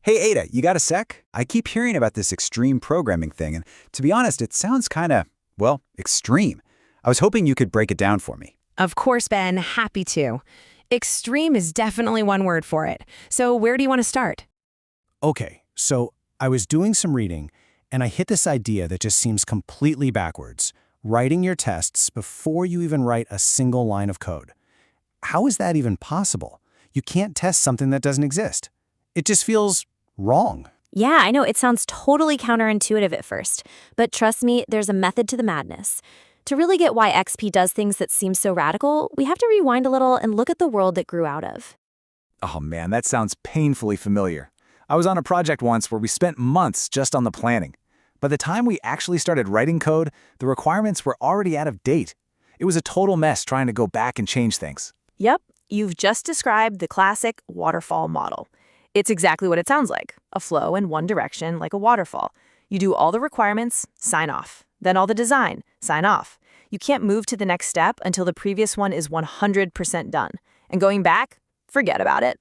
Hey Ada, you got a sec? I keep hearing about this extreme programming thing, and to be honest, it sounds kinda, extreme. I was hoping you could break it down for me. Of course, Ben, happy to. Extreme is definitely one word for it. So where do you want to start? Okay, so I was doing some reading, and I hit this idea that just seems completely backwards. Writing your tests before you even write a single line of code. How is that even possible? You can't test something that doesn't exist. It just feels wrong. Yeah, I know it sounds totally counterintuitive at first, but trust me, there's a method to the madness. To really get why XP does things that seem so radical, we have to rewind a little and look at the world it grew out of. Oh man, that sounds painfully familiar. I was on a project once where we spent months just on the planning. By the time we actually started writing code, the requirements were already out of date. It was a total mess trying to go back and change things. Yep, you've just described the classic waterfall model. It's exactly what it sounds like, a flow in one direction like a waterfall. You do all the requirements, sign off. Then all the design, sign off. You can't move to the next step until the previous one is 100% done. And going back, forget about it.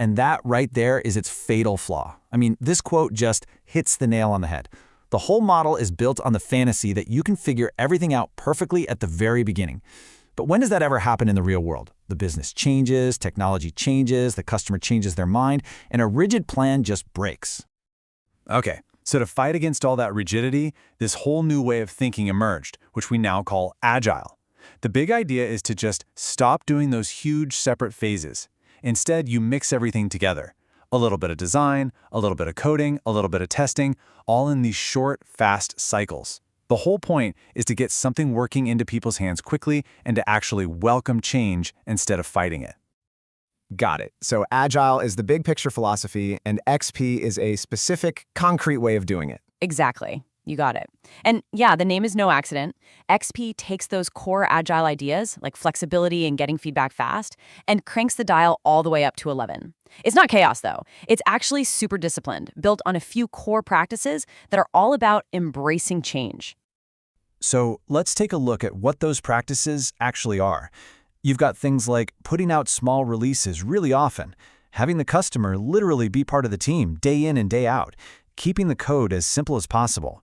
And that right there is its fatal flaw. I mean, this quote just hits the nail on the head. The whole model is built on the fantasy that you can figure everything out perfectly at the very beginning. But when does that ever happen in the real world? The business changes, technology changes, the customer changes their mind, and a rigid plan just breaks. Okay, so to fight against all that rigidity, this whole new way of thinking emerged, which we now call agile. The big idea is to just stop doing those huge separate phases. Instead, you mix everything together. A little bit of design, a little bit of coding, a little bit of testing, all in these short, fast cycles. The whole point is to get something working into people's hands quickly and to actually welcome change instead of fighting it. Got it. So Agile is the big picture philosophy, and XP is a specific, concrete way of doing it. Exactly. You got it. And yeah, the name is no accident. XP takes those core agile ideas, like flexibility and getting feedback fast, and cranks the dial all the way up to 11. It's not chaos, though. It's actually super disciplined, built on a few core practices that are all about embracing change. So let's take a look at what those practices actually are. You've got things like putting out small releases really often, having the customer literally be part of the team day in and day out, keeping the code as simple as possible.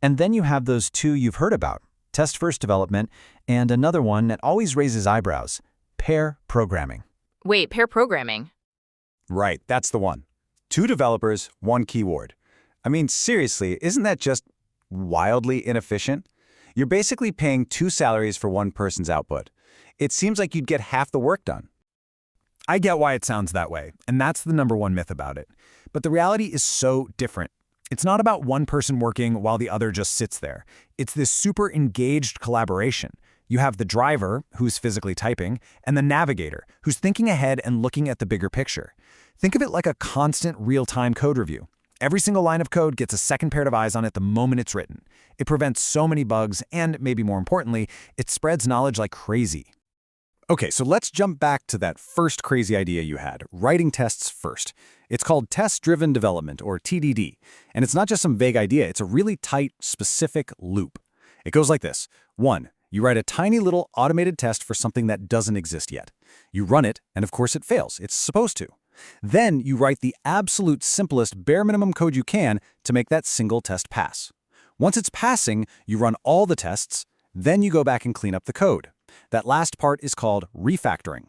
And then you have those two you've heard about, test-first development, and another one that always raises eyebrows, pair programming. Wait, pair programming? Right, that's the one. 2 developers, 1 keyword. I mean, seriously, isn't that just wildly inefficient? You're basically paying 2 salaries for 1 person's output. It seems like you'd get half the work done. I get why it sounds that way, and that's the #1 myth about it. But the reality is so different. It's not about one person working while the other just sits there. It's this super engaged collaboration. You have the driver, who's physically typing, and the navigator, who's thinking ahead and looking at the bigger picture. Think of it like a constant real-time code review. Every single line of code gets a second pair of eyes on it the moment it's written. It prevents so many bugs, and maybe more importantly, it spreads knowledge like crazy. Okay, so let's jump back to that first crazy idea you had, writing tests first. It's called test-driven development, or TDD. And it's not just some vague idea, it's a really tight, specific loop. It goes like this. 1. You write a tiny little automated test for something that doesn't exist yet. You run it, and of course it fails. It's supposed to. Then you write the absolute simplest, bare minimum code you can to make that single test pass. Once it's passing, you run all the tests, then you go back and clean up the code. That last part is called refactoring.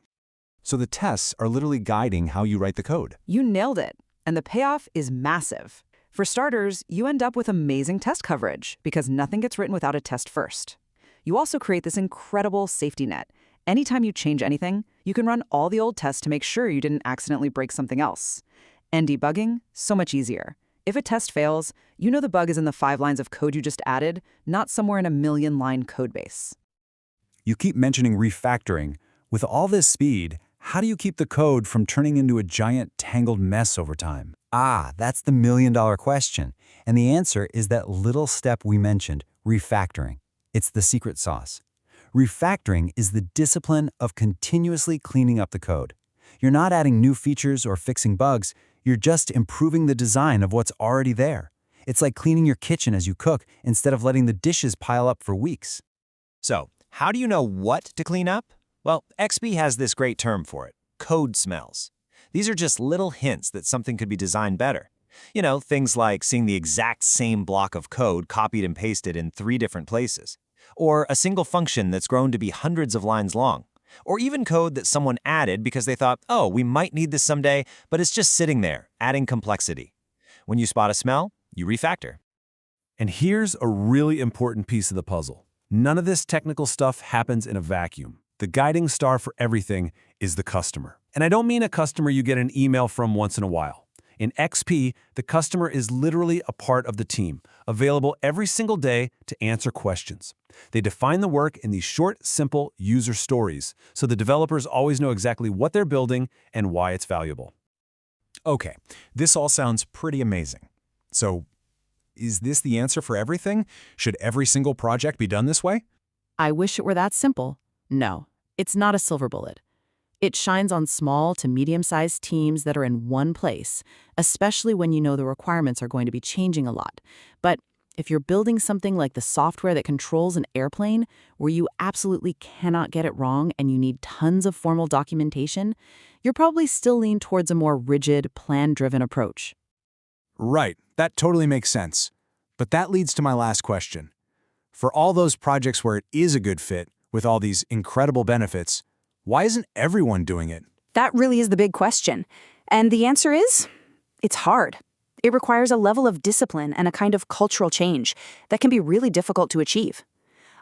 So the tests are literally guiding how you write the code. You nailed it, and the payoff is massive. For starters, you end up with amazing test coverage because nothing gets written without a test first. You also create this incredible safety net. Anytime you change anything, you can run all the old tests to make sure you didn't accidentally break something else. And debugging, so much easier. If a test fails, you know the bug is in the 5 lines of code you just added, not somewhere in a 1,000,000-line codebase. You keep mentioning refactoring. With all this speed, how do you keep the code from turning into a giant tangled mess over time? That's the $1,000,000 question. And the answer is that little step we mentioned, refactoring. It's the secret sauce. Refactoring is the discipline of continuously cleaning up the code. You're not adding new features or fixing bugs, you're just improving the design of what's already there. It's like cleaning your kitchen as you cook instead of letting the dishes pile up for weeks. So, how do you know what to clean up? Well, XP has this great term for it, code smells. These are just little hints that something could be designed better. You know, things like seeing the exact same block of code copied and pasted in 3 different places, or a single function that's grown to be hundreds of lines long, or even code that someone added because they thought, oh, we might need this someday, but it's just sitting there, adding complexity. When you spot a smell, you refactor. And here's a really important piece of the puzzle. None of this technical stuff happens in a vacuum. The guiding star for everything is the customer. And I don't mean a customer you get an email from once in a while. In XP, the customer is literally a part of the team, available every single day to answer questions. They define the work in these short, simple user stories, so the developers always know exactly what they're building and why it's valuable. Okay, this all sounds pretty amazing. So, is this the answer for everything? Should every single project be done this way? I wish it were that simple. No, it's not a silver bullet. It shines on small to medium-sized teams that are in one place, especially when you know the requirements are going to be changing a lot. But if you're building something like the software that controls an airplane, where you absolutely cannot get it wrong and you need tons of formal documentation, you're probably still lean towards a more rigid, plan-driven approach. Right, that totally makes sense. But that leads to my last question. For all those projects where it is a good fit, with all these incredible benefits, why isn't everyone doing it? That really is the big question. And the answer is, it's hard. It requires a level of discipline and a kind of cultural change that can be really difficult to achieve.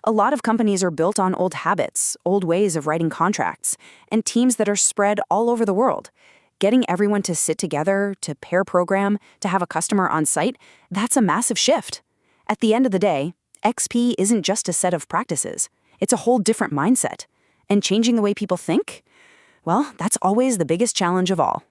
A lot of companies are built on old habits, old ways of writing contracts, and teams that are spread all over the world. Getting everyone to sit together, to pair program, to have a customer on site, that's a massive shift. At the end of the day, XP isn't just a set of practices. It's a whole different mindset. And changing the way people think? Well, that's always the biggest challenge of all.